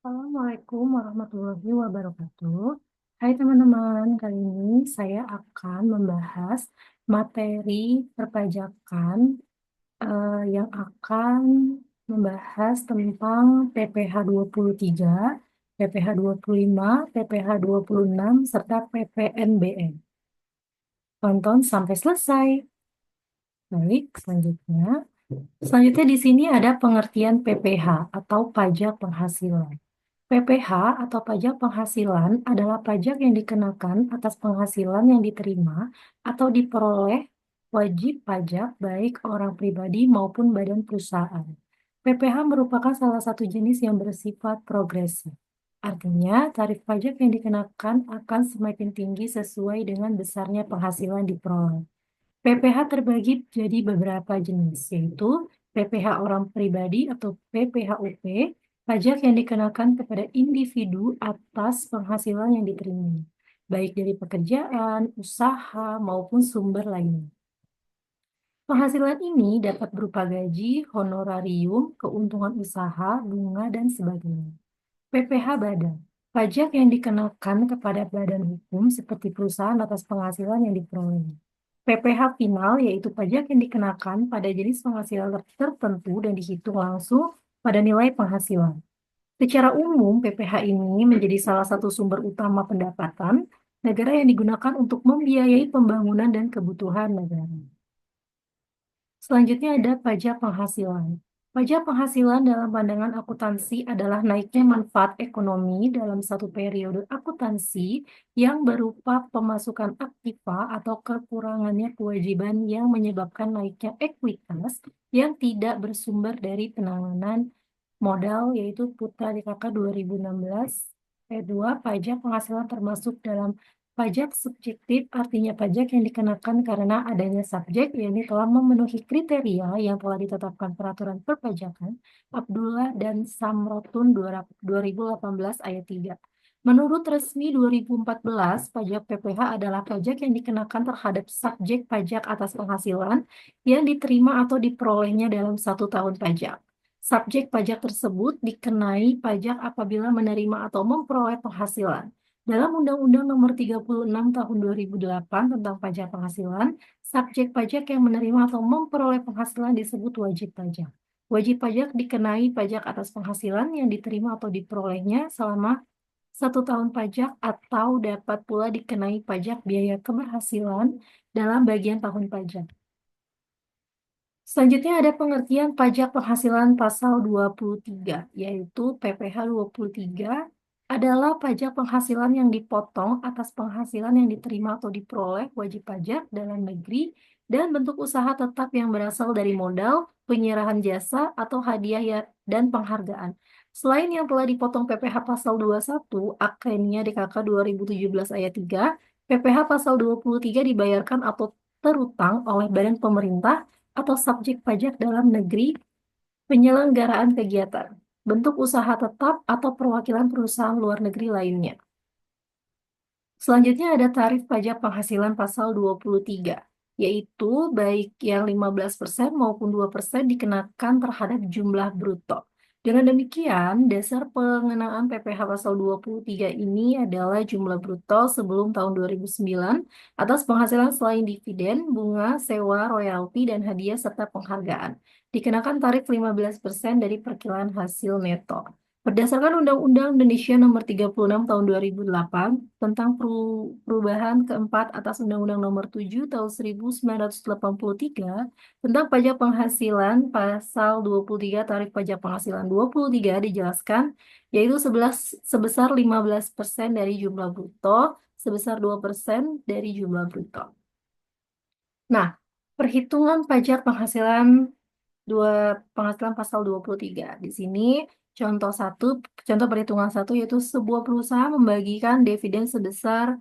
Assalamualaikum warahmatullahi wabarakatuh. Hai teman-teman, kali ini saya akan membahas materi perpajakan yang akan membahas tentang PPh 23, PPh 25, PPh 26, serta PPNBM. Tonton sampai selesai. Baik, selanjutnya. Selanjutnya di sini ada pengertian PPh atau pajak penghasilan. PPh atau pajak penghasilan adalah pajak yang dikenakan atas penghasilan yang diterima atau diperoleh wajib pajak baik orang pribadi maupun badan perusahaan. PPh merupakan salah satu jenis yang bersifat progresif. Artinya, tarif pajak yang dikenakan akan semakin tinggi sesuai dengan besarnya penghasilan diperoleh. PPh terbagi jadi beberapa jenis, yaitu PPh orang pribadi atau PPh-UP, pajak yang dikenakan kepada individu atas penghasilan yang diterima, baik dari pekerjaan, usaha, maupun sumber lainnya. Penghasilan ini dapat berupa gaji, honorarium, keuntungan usaha, bunga, dan sebagainya. PPh Badan, pajak yang dikenakan kepada badan hukum seperti perusahaan atas penghasilan yang diperoleh. PPh Final yaitu pajak yang dikenakan pada jenis penghasilan tertentu dan dihitung langsung pada nilai penghasilan. Secara umum, PPh ini menjadi salah satu sumber utama pendapatan negara yang digunakan untuk membiayai pembangunan dan kebutuhan negara. Selanjutnya ada pajak penghasilan. Pajak penghasilan dalam pandangan akuntansi adalah naiknya manfaat ekonomi dalam satu periode akuntansi yang berupa pemasukan aktiva atau kekurangannya kewajiban yang menyebabkan naiknya ekuitas yang tidak bersumber dari penanganan modal, yaitu Putra DKK 2016 ayat 2. Pajak penghasilan termasuk dalam pajak subjektif, artinya pajak yang dikenakan karena adanya subjek, yakni telah memenuhi kriteria yang telah ditetapkan peraturan perpajakan Abdullah dan Samrotun 2018 ayat 3. Menurut resmi 2014, pajak PPh adalah pajak yang dikenakan terhadap subjek pajak atas penghasilan yang diterima atau diperolehnya dalam satu tahun pajak. Subjek pajak tersebut dikenai pajak apabila menerima atau memperoleh penghasilan. Dalam Undang-Undang Nomor 36 Tahun 2008 tentang pajak penghasilan, subjek pajak yang menerima atau memperoleh penghasilan disebut wajib pajak. Wajib pajak dikenai pajak atas penghasilan yang diterima atau diperolehnya selama satu tahun pajak atau dapat pula dikenai pajak biaya keberhasilan dalam bagian tahun pajak. Selanjutnya ada pengertian pajak penghasilan pasal 23, yaitu PPh 23 adalah pajak penghasilan yang dipotong atas penghasilan yang diterima atau diperoleh wajib pajak dalam negeri dan bentuk usaha tetap yang berasal dari modal, penyerahan jasa, atau hadiah dan penghargaan. Selain yang telah dipotong PPh pasal 21, Akenia DKK 2017 ayat 3, PPh pasal 23 dibayarkan atau terutang oleh badan pemerintah atau subjek pajak dalam negeri penyelenggaraan kegiatan, bentuk usaha tetap atau perwakilan perusahaan luar negeri lainnya. Selanjutnya ada tarif pajak penghasilan pasal 23, yaitu baik yang 15% maupun 2% dikenakan terhadap jumlah bruto. Dengan demikian, dasar pengenaan PPh pasal 23 ini adalah jumlah bruto sebelum tahun 2009 atas penghasilan selain dividen, bunga, sewa, royalti, dan hadiah serta penghargaan. Dikenakan tarif 15% dari perkiraan hasil neto. Berdasarkan Undang-Undang Indonesia Nomor 36 Tahun 2008 tentang perubahan keempat atas Undang-Undang Nomor 7 Tahun 1983 tentang pajak penghasilan pasal 23 tarif pajak penghasilan 23 dijelaskan yaitu sebesar 15% dari jumlah bruto, sebesar 2% dari jumlah bruto. Nah, perhitungan pajak penghasilan penghasilan pasal 23. Di sini contoh perhitungan satu yaitu sebuah perusahaan membagikan dividen sebesar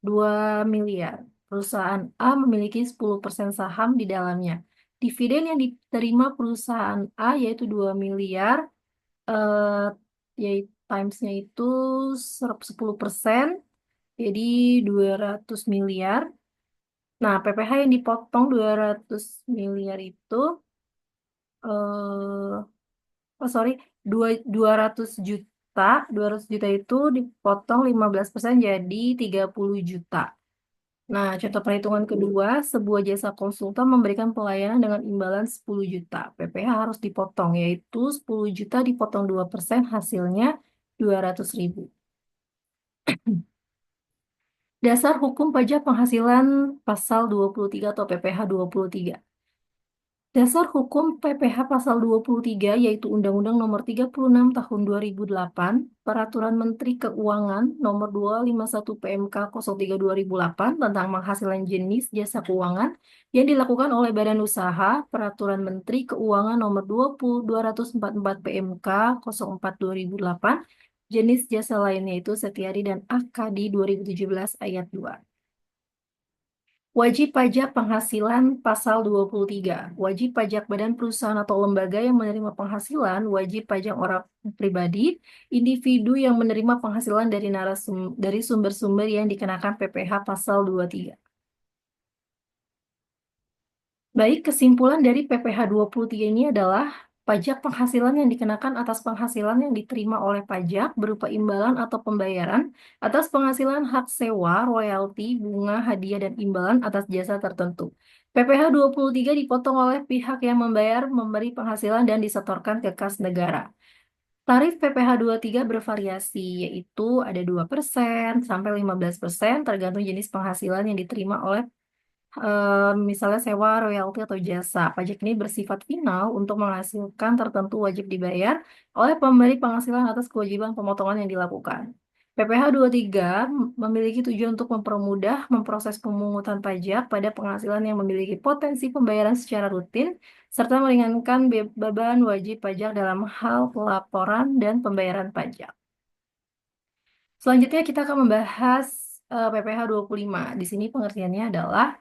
2 miliar. Perusahaan A memiliki 10% saham di dalamnya. Dividen yang diterima perusahaan A yaitu 2 miliar, eh, yaitu timesnya itu 10%, jadi 200 miliar. Nah, PPh yang dipotong 200 miliar itu, eh, oh sorry, 200 juta. 200 juta itu dipotong 15% jadi 30 juta. Nah, contoh perhitungan kedua, sebuah jasa konsultan memberikan pelayanan dengan imbalan 10 juta. PPh harus dipotong, yaitu 10 juta dipotong 2%, hasilnya 200.000. Dasar Hukum Pajak Penghasilan Pasal 23 atau PPh 23. Dasar Hukum PPh Pasal 23 yaitu Undang-Undang Nomor 36 Tahun 2008, Peraturan Menteri Keuangan Nomor 251 PMK 03 2008 tentang penghasilan jenis jasa keuangan yang dilakukan oleh Badan Usaha, Peraturan Menteri Keuangan Nomor 244 PMK 04 2008, jenis jasa lainnya itu Setiadi dan AKD 2017 ayat 2. Wajib pajak penghasilan Pasal 23. Wajib pajak badan perusahaan atau lembaga yang menerima penghasilan, wajib pajak orang pribadi, individu yang menerima penghasilan dari sumber-sumber yang dikenakan PPh Pasal 23. Baik, kesimpulan dari PPh 23 ini adalah pajak penghasilan yang dikenakan atas penghasilan yang diterima oleh pajak berupa imbalan atau pembayaran atas penghasilan hak sewa, royalti, bunga, hadiah, dan imbalan atas jasa tertentu. PPh 23 dipotong oleh pihak yang membayar memberi penghasilan dan disetorkan ke kas negara. Tarif PPh 23 bervariasi, yaitu ada 2% sampai 15% tergantung jenis penghasilan yang diterima oleh misalnya sewa, royalti, atau jasa. Pajak ini bersifat final untuk menghasilkan tertentu wajib dibayar oleh pemberi penghasilan atas kewajiban pemotongan yang dilakukan. PPh 23 memiliki tujuan untuk mempermudah memproses pemungutan pajak pada penghasilan yang memiliki potensi pembayaran secara rutin, serta meringankan beban wajib pajak dalam hal pelaporan dan pembayaran pajak. Selanjutnya kita akan membahas PPh 25. Di sini pengertiannya adalah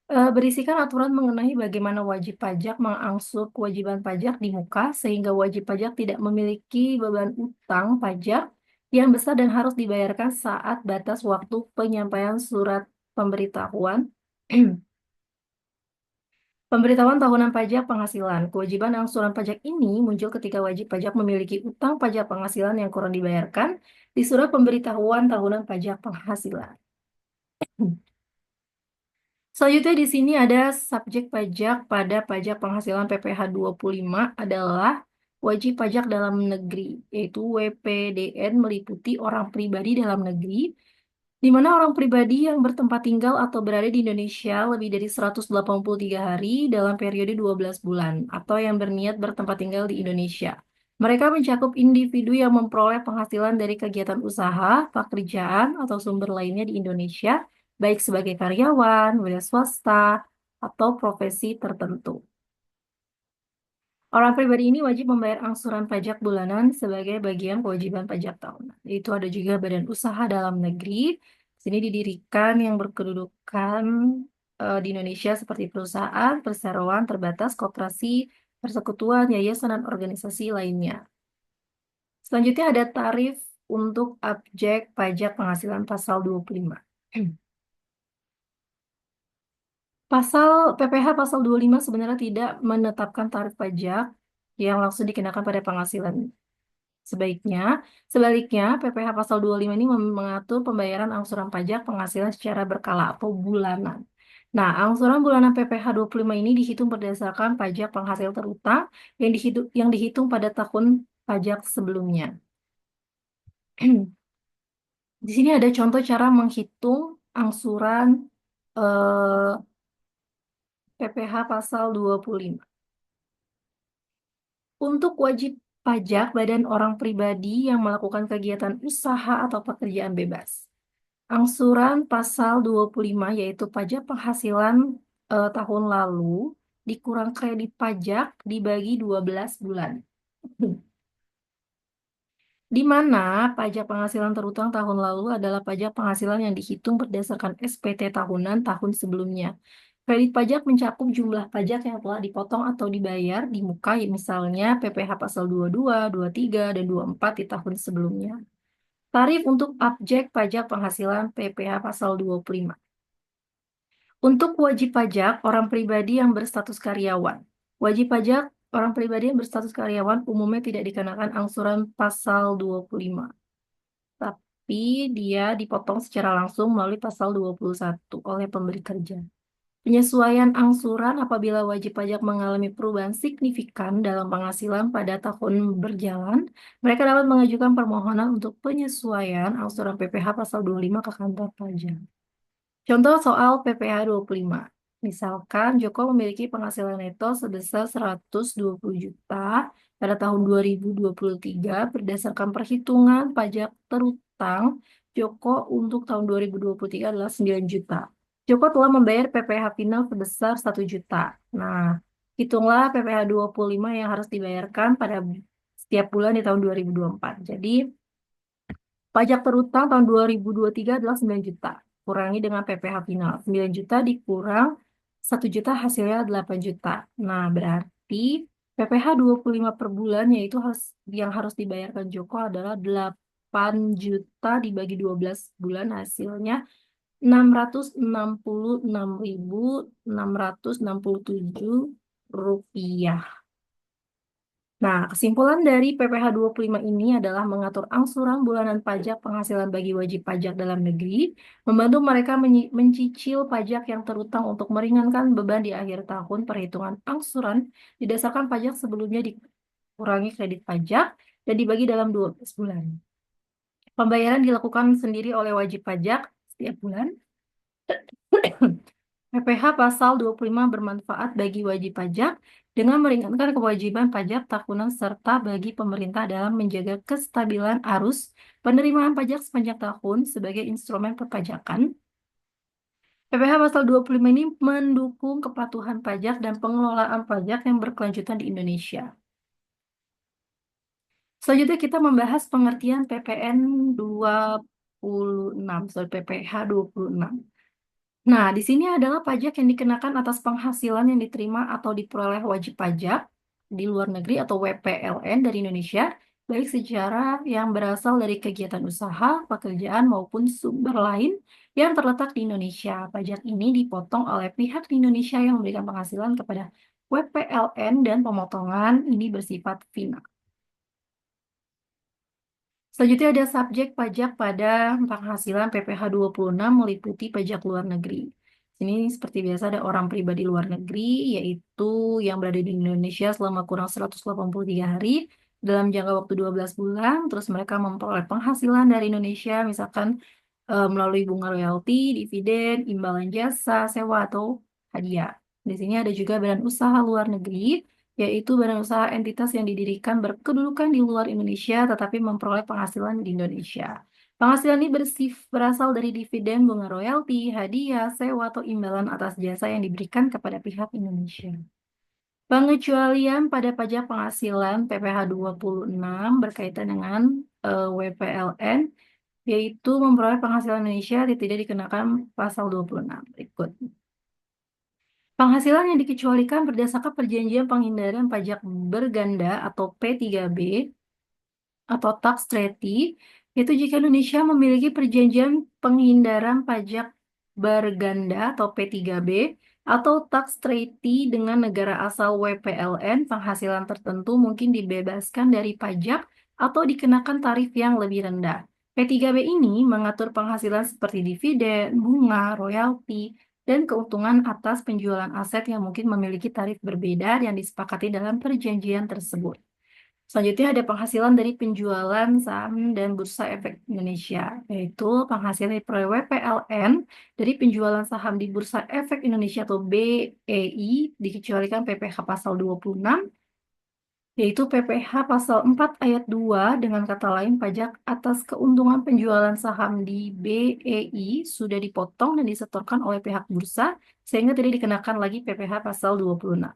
berisikan aturan mengenai bagaimana wajib pajak mengangsur kewajiban pajak di muka sehingga wajib pajak tidak memiliki beban utang pajak yang besar dan harus dibayarkan saat batas waktu penyampaian surat pemberitahuan pemberitahuan tahunan pajak penghasilan. Kewajiban angsuran pajak ini muncul ketika wajib pajak memiliki utang pajak penghasilan yang kurang dibayarkan di surat pemberitahuan tahunan pajak penghasilan. Selanjutnya di sini ada subjek pajak pada pajak penghasilan PPh 25 adalah wajib pajak dalam negeri, yaitu WPDN meliputi orang pribadi dalam negeri, di mana orang pribadi yang bertempat tinggal atau berada di Indonesia lebih dari 183 hari dalam periode 12 bulan, atau yang berniat bertempat tinggal di Indonesia. Mereka mencakup individu yang memperoleh penghasilan dari kegiatan usaha, pekerjaan, atau sumber lainnya di Indonesia, baik sebagai karyawan, wira swasta, atau profesi tertentu. Orang pribadi ini wajib membayar angsuran pajak bulanan sebagai bagian kewajiban pajak tahunan. Itu ada juga badan usaha dalam negeri. Sini didirikan yang berkedudukan di Indonesia seperti perusahaan, perseroan terbatas, koperasi, persekutuan, yayasan, dan organisasi lainnya. Selanjutnya ada tarif untuk objek pajak penghasilan pasal 25. PPh pasal 25 sebenarnya tidak menetapkan tarif pajak yang langsung dikenakan pada penghasilan. Sebaliknya, PPh pasal 25 ini mengatur pembayaran angsuran pajak penghasilan secara berkala atau bulanan. Nah, angsuran bulanan PPh 25 ini dihitung berdasarkan pajak penghasil terutang yang dihitung pada tahun pajak sebelumnya. Di sini ada contoh cara menghitung angsuran PPh pasal 25. Untuk wajib pajak badan orang pribadi yang melakukan kegiatan usaha atau pekerjaan bebas. Angsuran pasal 25 yaitu pajak penghasilan tahun lalu dikurang kredit pajak dibagi 12 bulan. Di mana pajak penghasilan terutang tahun lalu adalah pajak penghasilan yang dihitung berdasarkan SPT tahunan tahun sebelumnya. Kredit pajak mencakup jumlah pajak yang telah dipotong atau dibayar di muka, misalnya PPh pasal 22, 23, dan 24 di tahun sebelumnya. Tarif untuk objek pajak penghasilan PPh pasal 25. Untuk wajib pajak orang pribadi yang berstatus karyawan. Wajib pajak Orang pribadi yang berstatus karyawan umumnya tidak dikenakan angsuran pasal 25, tapi dia dipotong secara langsung melalui pasal 21 oleh pemberi kerja. Penyesuaian angsuran apabila wajib pajak mengalami perubahan signifikan dalam penghasilan pada tahun berjalan, mereka dapat mengajukan permohonan untuk penyesuaian angsuran PPh pasal 25 ke kantor pajak. Contoh soal PPh 25. Misalkan Joko memiliki penghasilan neto sebesar 120 juta pada tahun 2023 berdasarkan perhitungan pajak terutang Joko untuk tahun 2023 adalah 9 juta. Joko telah membayar PPh final sebesar 1 juta. Nah, hitunglah PPh 25 yang harus dibayarkan pada setiap bulan di tahun 2024. Jadi, pajak terutang tahun 2023 adalah 9 juta. Kurangi dengan PPh final. 9 juta dikurang 1 juta hasilnya 8 juta. Nah, berarti PPh 25 per bulan yaitu yang harus dibayarkan Joko adalah 8 juta dibagi 12 bulan hasilnya 666.667 rupiah. Nah, kesimpulan dari PPh 25 ini adalah mengatur angsuran bulanan pajak penghasilan bagi wajib pajak dalam negeri, membantu mereka mencicil pajak yang terutang untuk meringankan beban di akhir tahun perhitungan angsuran didasarkan pajak sebelumnya dikurangi kredit pajak dan dibagi dalam 12 bulan. Pembayaran dilakukan sendiri oleh wajib pajak setiap bulan. PPh pasal 25 bermanfaat bagi wajib pajak dengan meringankan kewajiban pajak tahunan serta bagi pemerintah dalam menjaga kestabilan arus penerimaan pajak sepanjang tahun sebagai instrumen perpajakan. PPh pasal 25 ini mendukung kepatuhan pajak dan pengelolaan pajak yang berkelanjutan di Indonesia. Selanjutnya kita membahas pengertian PPN 26, sorry, PPh 26. Nah, di sini adalah pajak yang dikenakan atas penghasilan yang diterima atau diperoleh wajib pajak di luar negeri atau WPLN dari Indonesia, baik secara yang berasal dari kegiatan usaha, pekerjaan, maupun sumber lain yang terletak di Indonesia. Pajak ini dipotong oleh pihak di Indonesia yang memberikan penghasilan kepada WPLN dan pemotongan ini bersifat final. Selanjutnya ada subjek pajak pada penghasilan PPh 26 meliputi pajak luar negeri. Ini seperti biasa ada orang pribadi luar negeri, yaitu yang berada di Indonesia selama kurang 183 hari dalam jangka waktu 12 bulan, terus mereka memperoleh penghasilan dari Indonesia, misalkan melalui bunga royalti, dividen, imbalan jasa, sewa, atau hadiah. Di sini ada juga badan usaha luar negeri, yaitu badan usaha entitas yang didirikan berkedudukan di luar Indonesia tetapi memperoleh penghasilan di Indonesia. Penghasilan ini berasal dari dividen, bunga royalti, hadiah, sewa, atau imbalan atas jasa yang diberikan kepada pihak Indonesia. Pengecualian pada pajak penghasilan PPh 26 berkaitan dengan WPLN, yaitu memperoleh penghasilan Indonesia tidak dikenakan pasal 26. Berikut. Penghasilan yang dikecualikan berdasarkan perjanjian penghindaran pajak berganda atau P3B atau tax treaty, yaitu jika Indonesia memiliki perjanjian penghindaran pajak berganda atau P3B atau tax treaty dengan negara asal WPLN, penghasilan tertentu mungkin dibebaskan dari pajak atau dikenakan tarif yang lebih rendah. P3B ini mengatur penghasilan seperti dividen, bunga, royalti, dan keuntungan atas penjualan aset yang mungkin memiliki tarif berbeda yang disepakati dalam perjanjian tersebut. Selanjutnya ada penghasilan dari penjualan saham dan Bursa Efek Indonesia, yaitu penghasilan dari WPLN dari penjualan saham di Bursa Efek Indonesia atau BEI dikecualikan PPh pasal 26, yaitu PPh pasal 4 ayat 2 dengan kata lain pajak atas keuntungan penjualan saham di BEI sudah dipotong dan disetorkan oleh pihak bursa sehingga tidak dikenakan lagi PPh pasal 26.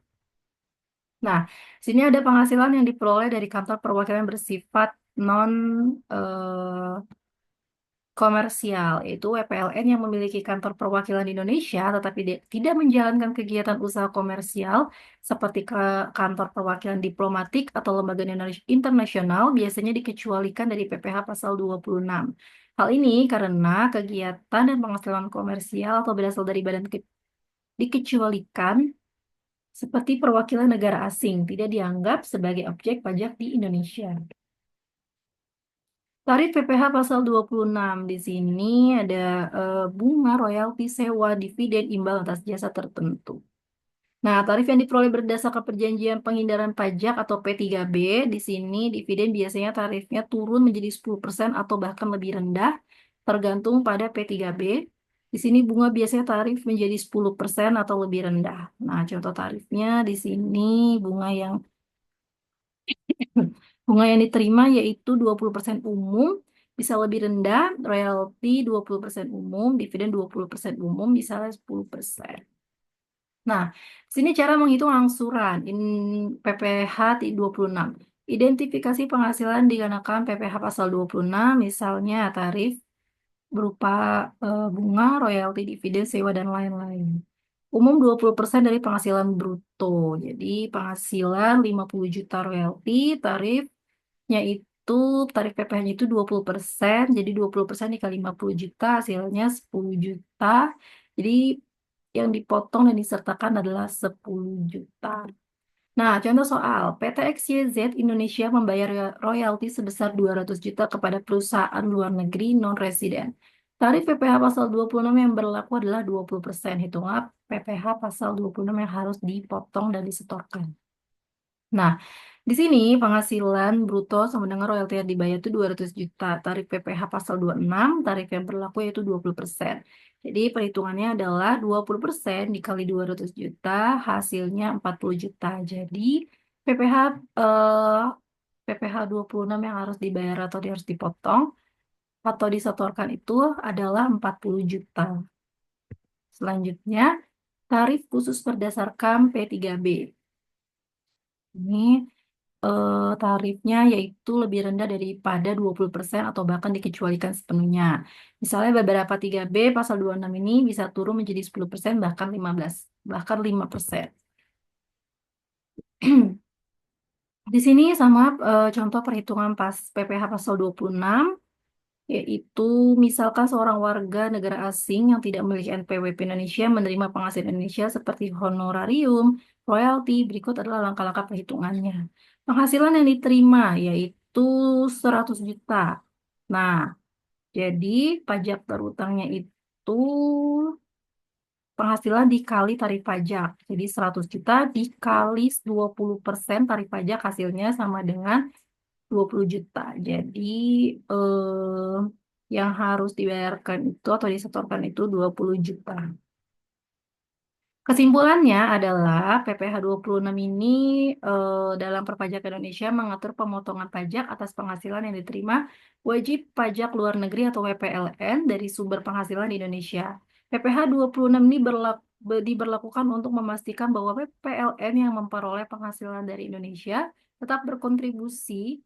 Nah, sini ada penghasilan yang diperoleh dari kantor perwakilan bersifat non komersial, yaitu WPLN yang memiliki kantor perwakilan di Indonesia tetapi tidak menjalankan kegiatan usaha komersial seperti ke kantor perwakilan diplomatik atau lembaga internasional biasanya dikecualikan dari PPh pasal 26. Hal ini karena kegiatan dan penghasilan komersial atau berasal dari badan dikecualikan seperti perwakilan negara asing, tidak dianggap sebagai objek pajak di Indonesia. Tarif PPh pasal 26 di sini ada bunga royalti sewa dividen imbal atas jasa tertentu. Nah, tarif yang diperoleh berdasarkan perjanjian penghindaran pajak atau P3B, di sini dividen biasanya tarifnya turun menjadi 10% atau bahkan lebih rendah, tergantung pada P3B. Di sini bunga biasanya tarif menjadi 10% atau lebih rendah. Nah, contoh tarifnya di sini bunga yang bunga yang diterima yaitu 20% umum, bisa lebih rendah, royalti 20% umum, dividen 20% umum, bisa 10%. Nah, sini cara menghitung angsuran PPh 26. Identifikasi penghasilan dikenakan PPh pasal 26, misalnya tarif berupa bunga, royalti, dividen, sewa, dan lain-lain. Umum 20% dari penghasilan bruto. Jadi penghasilan 50 juta royalti, tarifnya itu, tarif PPh-nya itu 20%, jadi 20% dikali 50 juta, hasilnya 10 juta. Jadi yang dipotong dan disertakan adalah 10 juta. Nah, contoh soal, PT XYZ Indonesia membayar royalti sebesar 200 juta kepada perusahaan luar negeri non-residen. Tarif PPh pasal 26 yang berlaku adalah 20%. Hitunglah PPh pasal 26 yang harus dipotong dan disetorkan. Nah, di sini penghasilan bruto sama dengan royalti yang dibayar itu 200 juta. Tarif PPh pasal 26, tarif yang berlaku yaitu 20%. Jadi perhitungannya adalah 20% dikali 200 juta, hasilnya 40 juta. Jadi PPh eh, PPh 26 yang harus dibayar atau harus dipotong atau disetorkan itu adalah 40 juta. Selanjutnya, tarif khusus berdasarkan P3B. Ini tarifnya yaitu lebih rendah daripada 20% atau bahkan dikecualikan sepenuhnya. Misalnya beberapa 3B pasal 26 ini bisa turun menjadi 10% bahkan 15, bahkan 5%. Di sini sama contoh perhitungan pas PPh pasal 26, yaitu misalkan seorang warga negara asing yang tidak memiliki NPWP Indonesia menerima penghasilan Indonesia seperti honorarium, royalti. Berikut adalah langkah-langkah perhitungannya. Penghasilan yang diterima yaitu 100 juta. Nah, jadi pajak terutangnya itu penghasilan dikali tarif pajak. Jadi 100 juta dikali 20% tarif pajak hasilnya sama dengan 20 juta. Jadi yang harus dibayarkan itu atau disetorkan itu 20 juta. Kesimpulannya adalah PPh 26 ini dalam perpajakan Indonesia mengatur pemotongan pajak atas penghasilan yang diterima wajib pajak luar negeri atau WPLN dari sumber penghasilan di Indonesia. PPh 26 ini diberlakukan untuk memastikan bahwa PPLN yang memperoleh penghasilan dari Indonesia tetap berkontribusi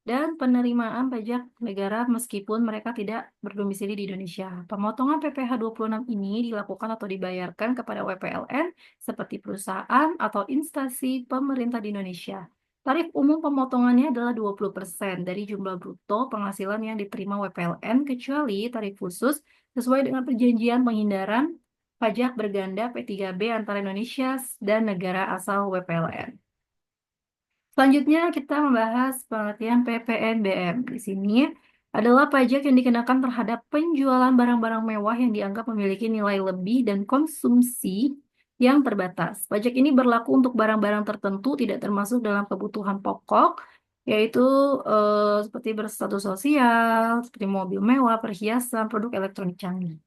dan penerimaan pajak negara meskipun mereka tidak berdomisili di Indonesia. Pemotongan PPh 26 ini dilakukan atau dibayarkan kepada WPLN seperti perusahaan atau instansi pemerintah di Indonesia. Tarif umum pemotongannya adalah 20% dari jumlah bruto penghasilan yang diterima WPLN kecuali tarif khusus sesuai dengan perjanjian penghindaran pajak berganda P3B antara Indonesia dan negara asal WPLN. Selanjutnya kita membahas pengertian PPNBM. Di sini adalah pajak yang dikenakan terhadap penjualan barang-barang mewah yang dianggap memiliki nilai lebih dan konsumsi yang terbatas. Pajak ini berlaku untuk barang-barang tertentu tidak termasuk dalam kebutuhan pokok, yaitu seperti berstatus sosial, seperti mobil mewah, perhiasan, produk elektronik canggih.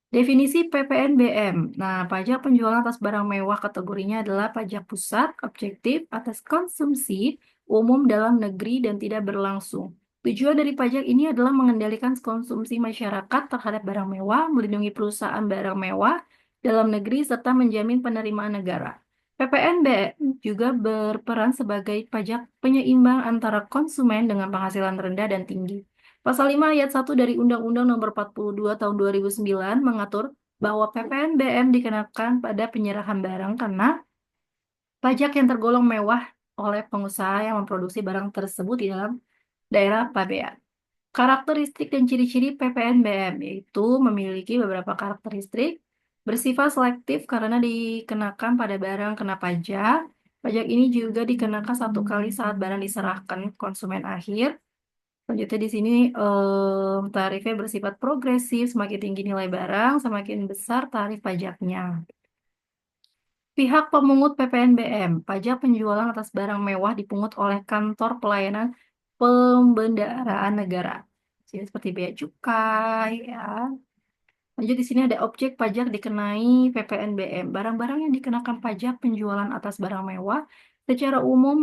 Definisi PPNBM. Nah, pajak penjualan atas barang mewah kategorinya adalah pajak pusat, objektif, atas konsumsi, umum dalam negeri, dan tidak berlangsung. Tujuan dari pajak ini adalah mengendalikan konsumsi masyarakat terhadap barang mewah, melindungi perusahaan barang mewah dalam negeri, serta menjamin penerimaan negara. PPNBM juga berperan sebagai pajak penyeimbang antara konsumen dengan penghasilan rendah dan tinggi. Pasal 5 ayat 1 dari Undang-Undang Nomor 42 Tahun 2009 mengatur bahwa PPNBM dikenakan pada penyerahan barang karena pajak yang tergolong mewah oleh pengusaha yang memproduksi barang tersebut di dalam daerah pabean. Karakteristik dan ciri-ciri PPNBM yaitu memiliki beberapa karakteristik. Bersifat selektif karena dikenakan pada barang kena pajak. Pajak ini juga dikenakan satu kali saat barang diserahkan ke konsumen akhir. Selanjutnya di sini tarifnya bersifat progresif, semakin tinggi nilai barang, semakin besar tarif pajaknya. Pihak pemungut PPNBM, pajak penjualan atas barang mewah dipungut oleh Kantor Pelayanan Pembendaraan Negara. Jadi seperti bea cukai, ya. Lanjut di sini ada objek pajak dikenai PPNBM. Barang-barang yang dikenakan pajak penjualan atas barang mewah secara umum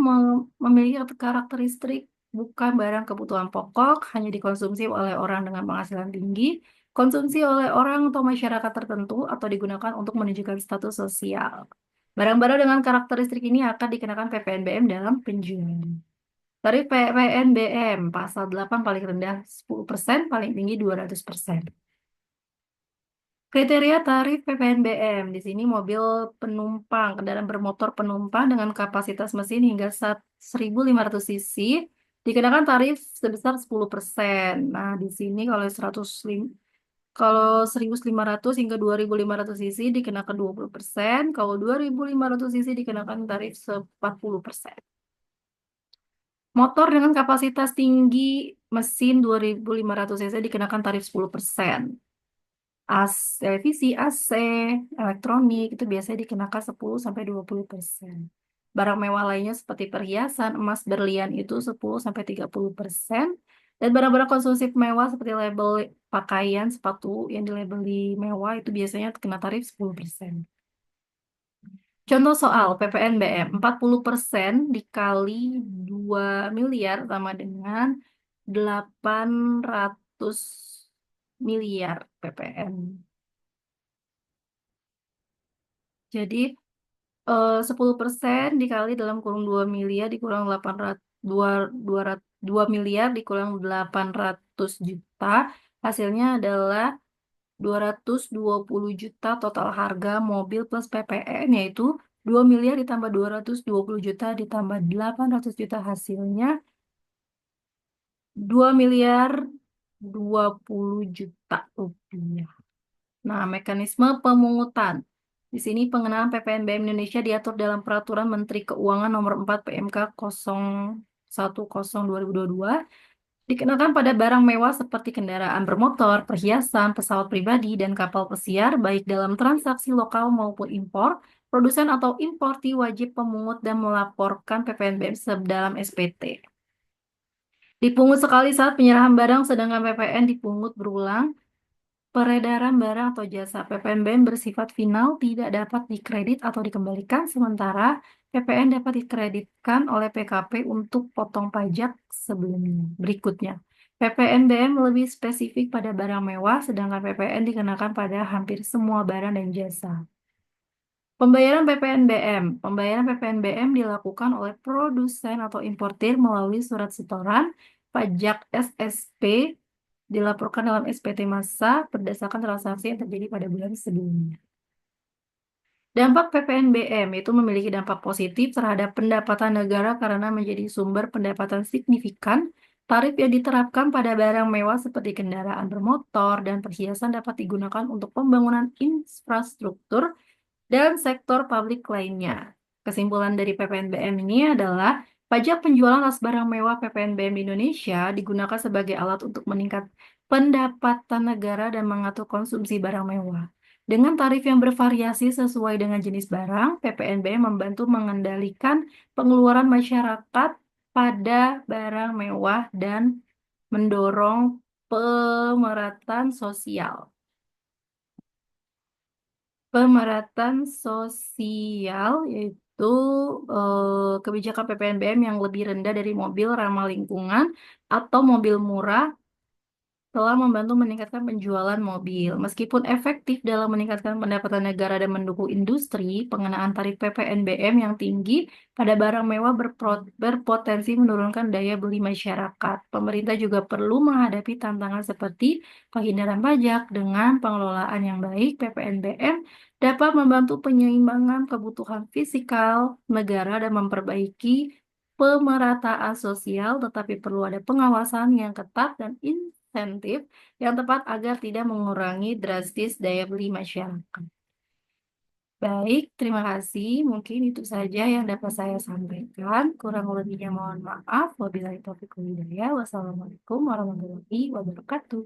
memiliki karakteristik bukan barang kebutuhan pokok, hanya dikonsumsi oleh orang dengan penghasilan tinggi, konsumsi oleh orang atau masyarakat tertentu, atau digunakan untuk menunjukkan status sosial. Barang-barang dengan karakteristik ini akan dikenakan PPNBM dalam penjualan. Tarif PPNBM pasal 8 paling rendah 10%, paling tinggi 200%. Kriteria tarif PPNBM. Di sini mobil penumpang, kendaraan bermotor penumpang dengan kapasitas mesin hingga 1.500 cc dikenakan tarif sebesar 10%. Nah, di sini kalau 1.500 hingga 2.500 cc dikenakan 20%, kalau 2.500 cc dikenakan tarif 40%. Motor dengan kapasitas tinggi mesin 2.500 cc dikenakan tarif 10%. Televisi, AC, elektronik itu biasanya dikenakan 10-20%. Barang mewah lainnya seperti perhiasan, emas, berlian itu 10-30%. Dan barang-barang konsumsi mewah seperti label pakaian, sepatu yang dilabeli mewah itu biasanya kena tarif 10%. Contoh soal PPNBM, 40% dikali 2 miliar sama dengan 800 miliar PPN. Jadi 10% dikali dalam kurung 2 miliar dikurang 800 2 miliar dikurang 800 juta, hasilnya adalah 220 juta total harga mobil plus PPN, yaitu 2 miliar ditambah 220 juta ditambah 800 juta, hasilnya 2 miliar 20 juta rupiah. Nah, mekanisme pemungutan. Di sini pengenaan PPNBM Indonesia diatur dalam Peraturan Menteri Keuangan Nomor 4 PMK 01/2022, dikenakan pada barang mewah seperti kendaraan bermotor, perhiasan, pesawat pribadi, dan kapal pesiar, baik dalam transaksi lokal maupun impor. Produsen atau importi wajib pemungut dan melaporkan PPNBM dalam SPT. Dipungut sekali saat penyerahan barang, sedangkan PPN dipungut berulang. Peredaran barang atau jasa PPNBM bersifat final, tidak dapat dikredit atau dikembalikan, sementara PPN dapat dikreditkan oleh PKP untuk potong pajak sebelumnya. Berikutnya, PPNBM lebih spesifik pada barang mewah, sedangkan PPN dikenakan pada hampir semua barang dan jasa. Pembayaran PPNBM. Pembayaran PPNBM dilakukan oleh produsen atau importir melalui surat setoran pajak SSP, dilaporkan dalam SPT massa berdasarkan transaksi yang terjadi pada bulan sebelumnya. Dampak PPNBM itu memiliki dampak positif terhadap pendapatan negara karena menjadi sumber pendapatan signifikan. Tarif yang diterapkan pada barang mewah seperti kendaraan bermotor dan perhiasan dapat digunakan untuk pembangunan infrastruktur dan sektor publik lainnya. Kesimpulan dari PPNBM ini adalah pajak penjualan atas barang mewah PPNBM di Indonesia digunakan sebagai alat untuk meningkat pendapatan negara dan mengatur konsumsi barang mewah. Dengan tarif yang bervariasi sesuai dengan jenis barang, PPNBM membantu mengendalikan pengeluaran masyarakat pada barang mewah dan mendorong pemerataan sosial. Pemerataan sosial yaitu kebijakan PPNBM yang lebih rendah dari mobil ramah lingkungan atau mobil murah telah membantu meningkatkan penjualan mobil. Meskipun efektif dalam meningkatkan pendapatan negara dan mendukung industri, pengenaan tarif PPNBM yang tinggi pada barang mewah berpotensi menurunkan daya beli masyarakat. Pemerintah juga perlu menghadapi tantangan seperti penghindaran pajak. Dengan pengelolaan yang baik, PPNBM dapat membantu penyeimbangan kebutuhan fiskal negara dan memperbaiki pemerataan sosial, tetapi perlu ada pengawasan yang ketat dan insentif yang tepat agar tidak mengurangi drastis daya beli masyarakat. Baik, terima kasih. Mungkin itu saja yang dapat saya sampaikan. Kurang lebihnya mohon maaf. Wabillahi taufiq wal hidayah. Wassalamualaikum warahmatullahi wabarakatuh.